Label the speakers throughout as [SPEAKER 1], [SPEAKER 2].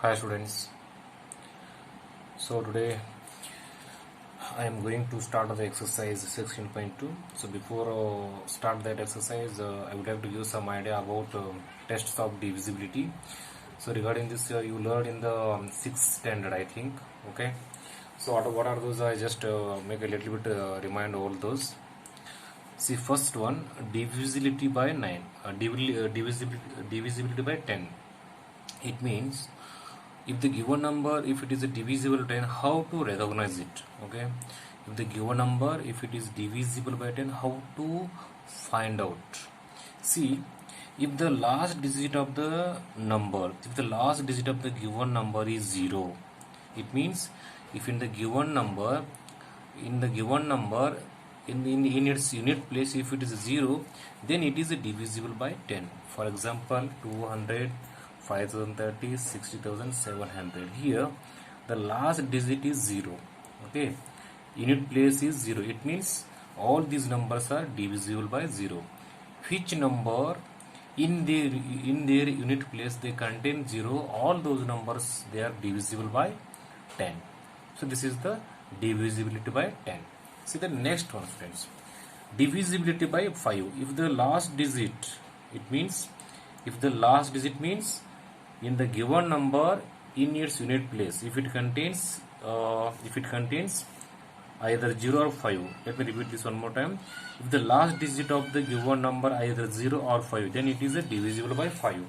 [SPEAKER 1] Hi students. So today I am going to start the exercise 16.2. So before start that exercise, I would like to give some idea about tests of divisibility. So regarding this, you learned in the sixth standard, I think. Okay. So what are those? I just make a little bit remind all those. See, first one, divisibility by 9, divisibility by 10. It means if the given number, if it is a divisible by 10, how to recognize it? Okay, if the given number, if it is divisible by 10, how to find out? See, if the last digit of the number, if the last digit of the given number is 0, it means if in the given number, in its unit place, if it is 0, then it is divisible by 10. For example, 200, 5030, 60,700. Here the last digit is 0. Okay, unit place is 0. It means all these numbers are divisible by 0. Which number in their unit place they contain 0, all those numbers they are divisible by 10. So this is the divisibility by 10. See the next one, friends. Divisibility by 5. If the last digit, it means if the last digit means in the given number in its unit place, if it contains either 0 or 5. Let me repeat this one more time. If the last digit of the given number either 0 or 5, then it is divisible by 5.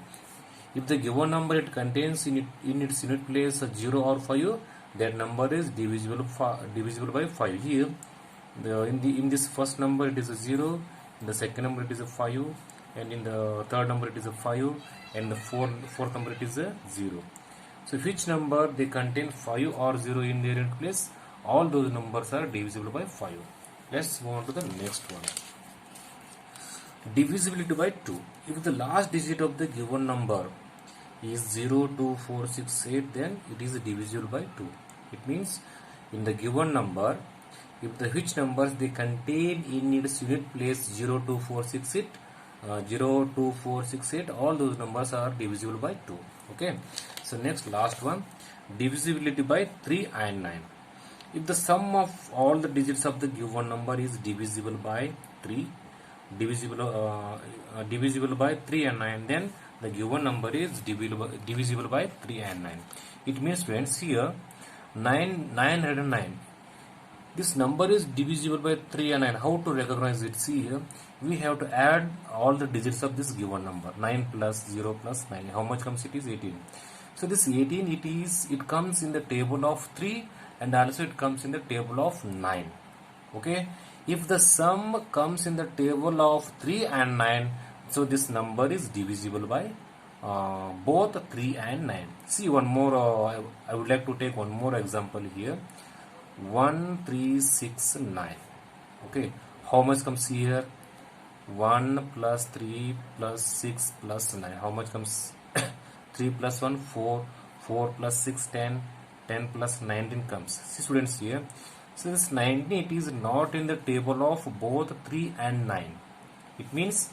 [SPEAKER 1] If the given number it contains in its unit place 0 or 5, that number is divisible by 5. Here in this first number it is a 0, in the second number it is a 5, and in the third number it is a 5, and the fourth number it is a 0. So which number they contain 5 or 0 in their unit place, all those numbers are divisible by 5. Let's move on to the next one. Divisibility by 2. If the last digit of the given number is 0, 2, 4, 6, 8, then it is divisible by 2. It means in the given number, if the which numbers they contain in its unit place 0, 2, 4, 6, 8, 0, 2, 4, 6, 8, all those numbers are divisible by 2. Okay. So next, last one, divisibility by 3 and 9. If the sum of all the digits of the given number is divisible by 3, divisible by 3 and 9, then the given number is divisible by 3 and 9. It means, friends, here 909. This number is divisible by 3 and 9. How to recognize it? See here, we have to add all the digits of this given number. 9 plus 0 plus 9. How much comes? It is 18. So this 18, it comes in the table of 3 and also it comes in the table of 9. Okay. If the sum comes in the table of 3 and 9, so this number is divisible by both 3 and 9. See one more, I would like to take one more example here. 1, 3, 6, 9. Okay, how much comes here? 1 plus 3 plus 6 plus 9. How much comes? 3 plus 1, 4. 4 plus 6, 10. 10 plus 19 comes. See students here. So this 19, it is not in the table of both 3 and 9. It means,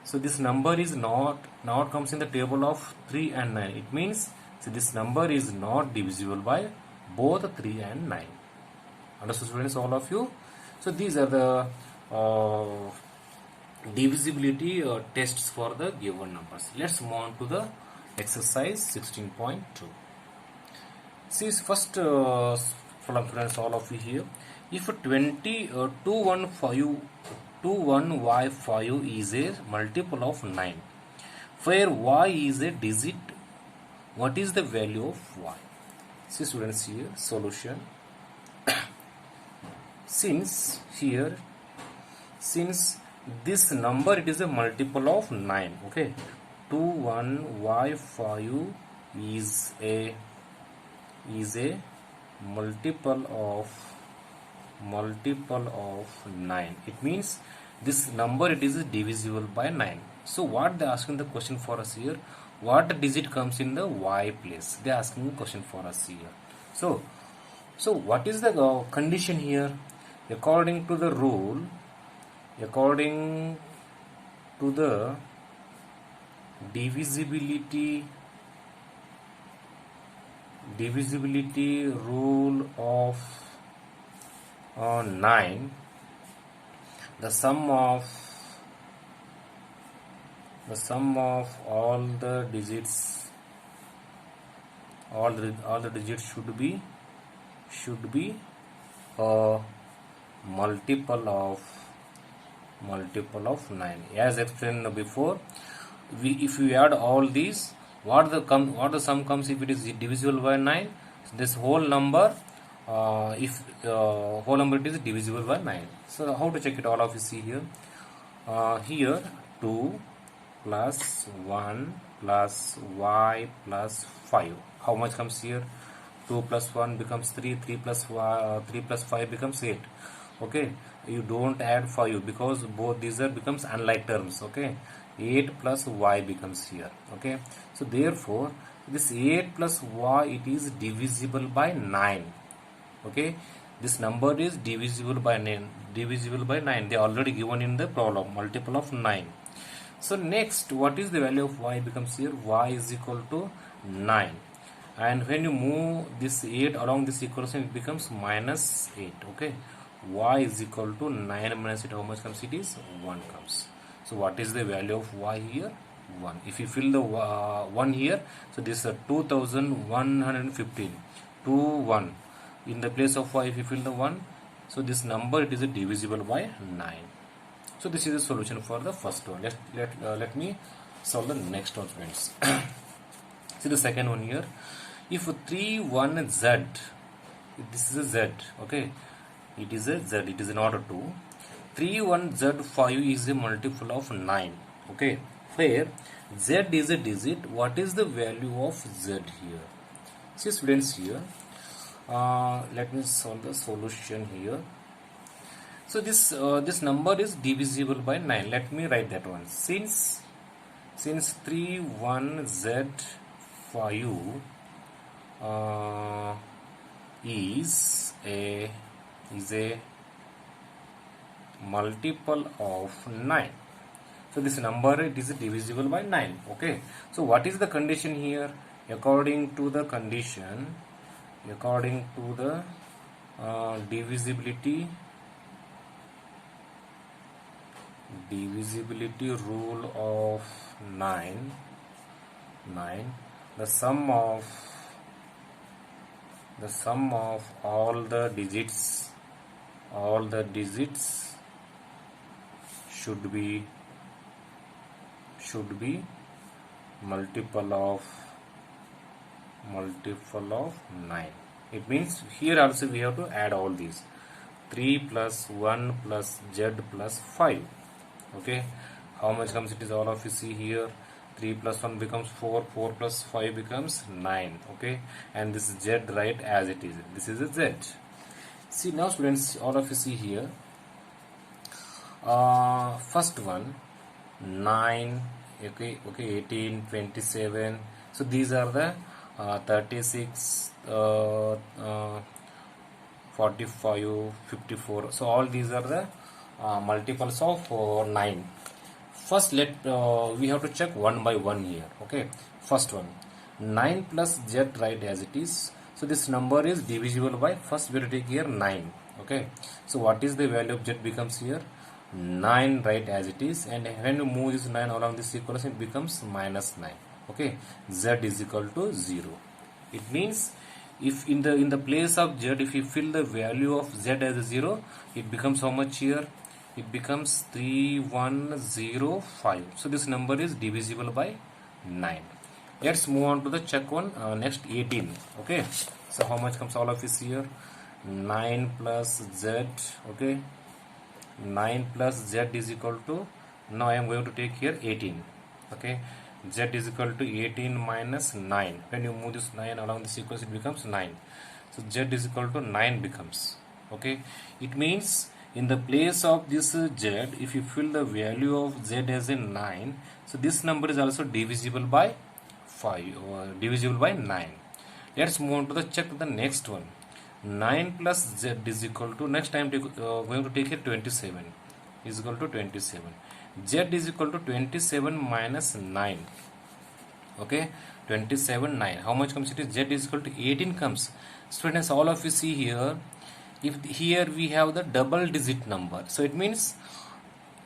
[SPEAKER 1] so this number is not comes in the table of 3 and 9. It means, so this number is not divisible by both 3 and 9. Understood, students, all of you? So these are the divisibility tests for the given numbers. Let's move on to the exercise 16.2. See first from friends, all of you here. If 21y5 is a multiple of 9, where y is a digit, what is the value of y? See students here, solution. Since this number it is a multiple of 9, okay, 21y5 is a multiple of 9. It means this number it is divisible by 9. So what they asking the question for us here? What digit comes in the y place? They asking the question for us here. So what is the condition here? According to the rule, according to the divisibility divisibility rule of 9, the sum of all the digits, all the digits should be a multiple of 9. As explained before, if you add all these, what the sum comes if it is divisible by 9? This whole number, if whole number it is divisible by 9. So how to check it? All of you see here. Here 2 plus 1 plus y plus 5. How much comes here? 2 plus 1 becomes 3. 3 plus 5 becomes 8. Okay, you don't add 5 because both these are becomes unlike terms. Okay, 8 plus y becomes here. Okay, so therefore this 8 plus y, it is divisible by 9. Okay, this number is divisible by 9. They are already given in the problem, multiple of 9. So next, what is the value of y becomes here? Y is equal to 9. And when you move this 8 along this equation, it becomes minus 8. Okay, y is equal to 9 minus 8. How much comes? It is 1 comes. So what is the value of y here? 1. If you fill the 1 here, so this is 2115. 2 1. In the place of y, if you fill the 1, so this number, it is divisible by 9. So this is the solution for the first one. Let me solve the next one, friends. See the second one here. If 3 1 z, this is a z. Okay, it is a z. It is not a 2. 3 1 z 5 is a multiple of 9. Okay, where z is a digit. What is the value of z here? See students here. Let me solve the solution here. So this number is divisible by 9. Let me write that one. Since 3 1 z 5 is a multiple of 9. So this number, it is divisible by 9. Okay. So what is the condition here? According to the condition, divisibility rule of 9, the sum of all the digits should be multiple of 9. It means here also we have to add all these. 3 plus 1 plus z plus 5. Okay, how much comes? It is all of you see here. 3 plus 1 becomes 4. 4 plus 5 becomes 9. Okay, and this is z, right, as it is. This is a z. See now students, all of you see here. First one 9. Okay, 18, 27. So these are the 36, 45, 54. So all these are the multiples of 9. First we have to check one by one here. Okay, first one 9 plus z, right, as it is. So this number is divisible by, first we will take here 9. Okay, so what is the value of z becomes here? 9, right, as it is. And when you move this 9 along this equation, it becomes minus 9. Okay, z is equal to 0. It means if in the place of z, if you fill the value of z as a 0, it becomes how much here? It becomes 3105. So this number is divisible by 9. Let's move on to the check one. Next 18. Okay, so how much comes? All of this here. 9 plus z. Okay, 9 plus z is equal to, now I am going to take here 18. Okay, z is equal to 18 minus 9. When you move this 9 along this equation, it becomes 9. So z is equal to 9 becomes. Okay, it means in the place of this z, if you fill the value of z as a 9, so this number is also divisible by 5 or divisible by 9. Let's move on to the check the next one. 9 plus z is equal to, next time going to take here 27 is equal to 27. Z is equal to 27 minus 9. Okay, 27 9. How much comes? It is z is equal to 18 comes. Students, all of you see here, if here we have the double digit number, so it means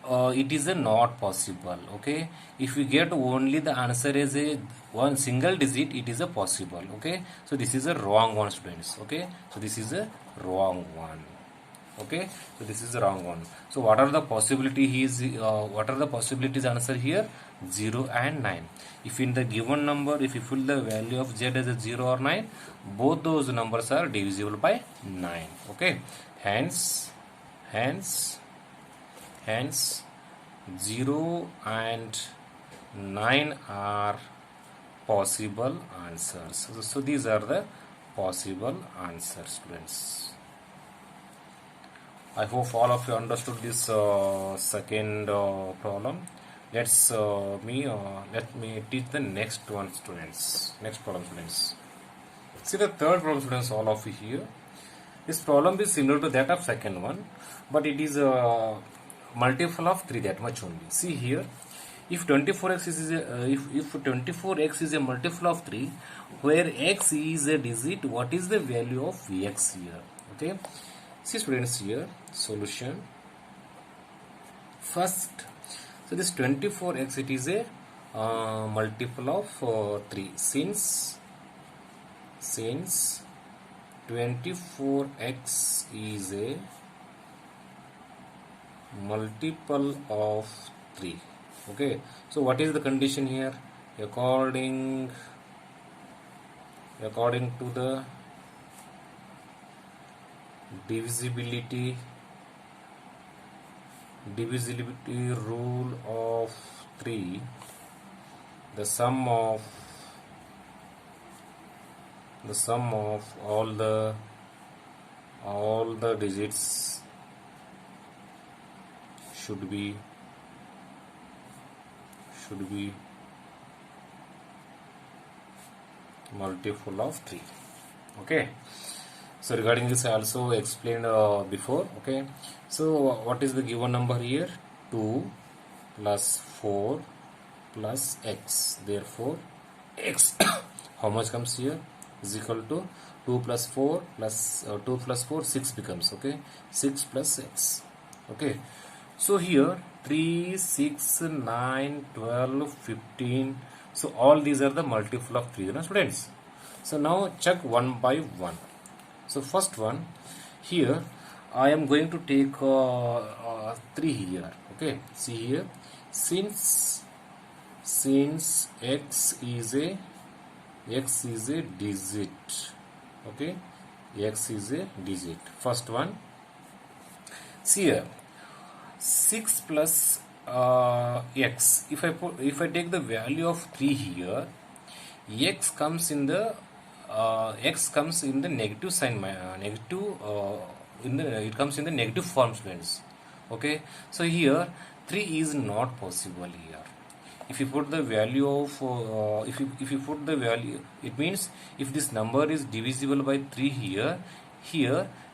[SPEAKER 1] it is a not possible. Okay, if we get only the answer as a one single digit, it is a possible. Okay, so this is a wrong one, students. Okay, so this is a wrong one. Okay, so this is the wrong one. So what are the possibilities? What are the possibilities answer here? 0 and 9. If in the given number, if you fill the value of z as a 0 or 9, both those numbers are divisible by 9. Okay, hence 0 and 9 are possible answers. So these are the possible answers, students. I hope all of you understood this second problem. Let me teach the next one, students. Next problem, students. See the third problem, students. All of you here. This problem is similar to that of second one, but it is a multiple of 3. That much only. See here. If 24x is if 24x is a multiple of 3, where x is a digit, what is the value of x here? Okay. See, students, here solution. First, so this 24x, it is a multiple of 3. Since 24x is a multiple of 3. Okay, so what is the condition here? According to the divisibility rule of 3, the sum of all the digits should be multiple of 3. Okay, so regarding this I also explained before. Okay, so what is the given number here? 2 plus 4 plus x. Therefore x how much comes here is equal to 2 plus 4 plus 2 plus 4 6 becomes. Okay, 6 plus x. Okay, so here 3 6 9 12 15, so all these are the multiple of 3, students. So now check one by one. So first one, here I am going to take 3 here. Okay, see here, since x is a digit. Okay, x is a digit. First one, see here, 6 plus x. If I take the value of 3 here, x comes in the negative sign, it comes in the negative form, students. Okay, so here 3 is not possible here. If you put the value of if you put the value, it means if this number is divisible by 3 here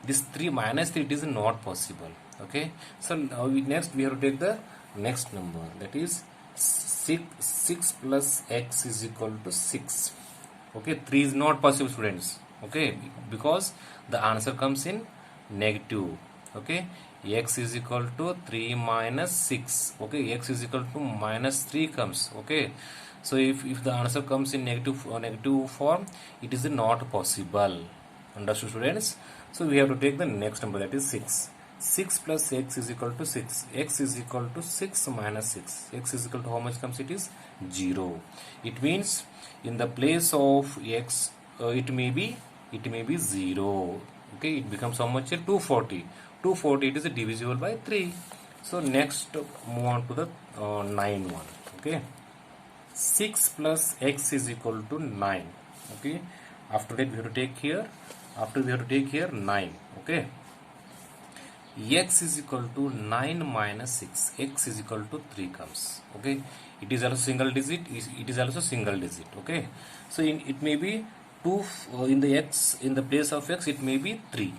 [SPEAKER 1] this 3 minus 3, it is not possible. Okay, so now next we have to take the next number, that is 6 plus x is equal to 6. Okay, 3 is not possible, students. Okay, because the answer comes in negative. Okay, x is equal to 3 minus 6. Okay, x is equal to minus 3 comes. Okay, so if the answer comes in negative form, it is not possible. Understood, students? So we have to take the next number, that is 6. 6 plus x is equal to 6. X is equal to 6 minus 6. X is equal to how much comes? It is 0. It means in the place of x, it may be 0. Okay, it becomes how much here? 240. 240, it is divisible by 3. So next move on to the 9 one. Okay, 6 plus x is equal to 9. Okay, after that we have to take here, 9. Okay, x is equal to 9 minus 6. X is equal to 3 comes. Okay, it is also single digit. Okay, so it may be 2 in the x, in the place of x it may be 3.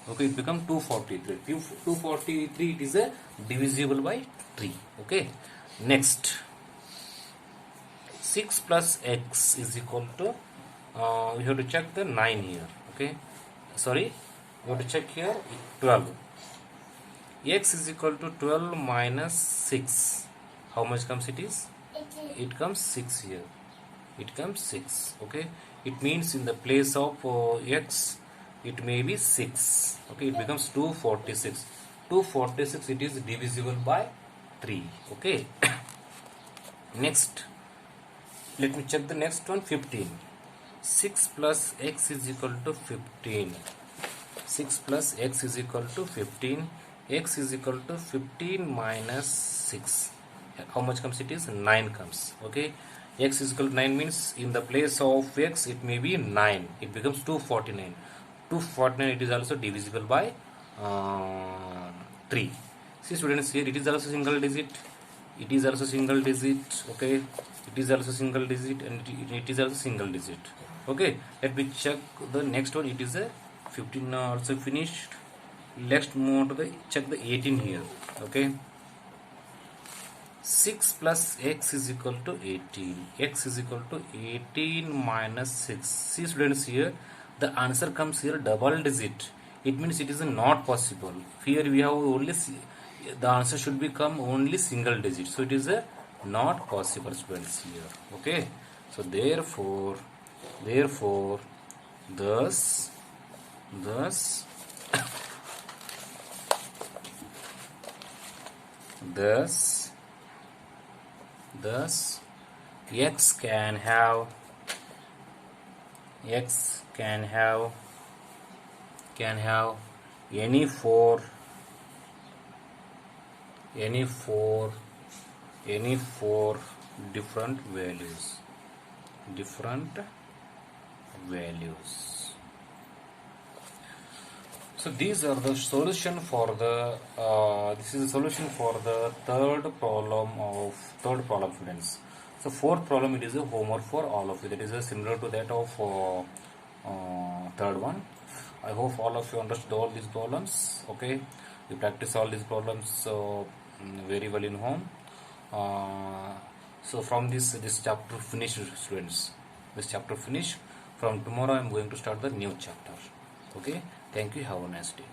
[SPEAKER 1] Okay, it becomes 243. 243, it is divisible by 3. Okay, next 6 plus x is equal to, we have to check the 9 here. Okay, sorry, we have to check here 12. X is equal to 12 minus 6. How much comes it is? It comes 6 here. It comes 6. Okay, it means in the place of x, it may be 6. Okay, it becomes 246. 246, it is divisible by 3. Okay. Next, let me check the next one. 15. 6 plus x is equal to 15. 6 plus x is equal to 15. X is equal to 15 minus 6. How much comes it is? 9 comes. Okay, x is equal to 9 means in the place of x it may be 9. It becomes 249. 249, it is also divisible by 3. See students, here it is also single digit. It is also single digit. Okay, it is also single digit, and it is also single digit. Okay, let me check the next one. It is a 15 also finished. Let's move on to the check the 18 here. Okay, 6 plus x is equal to 18. X is equal to 18 minus 6. See students, here the answer comes here double digit. It means it is not possible. Here we have only the answer should become only single digit. So it is a not possible, students, here. Okay, so therefore thus x can have any four different values. So these are the solution for the this is the solution for the third problem, students. So fourth problem, it is a homework for all of you. That is similar to that of third one. I hope all of you understood all these problems. Okay, you practice all these problems very well in home. So from this chapter finished, students. This chapter finished. From tomorrow I am going to start the new chapter. Okay, thank you. Have a nice day.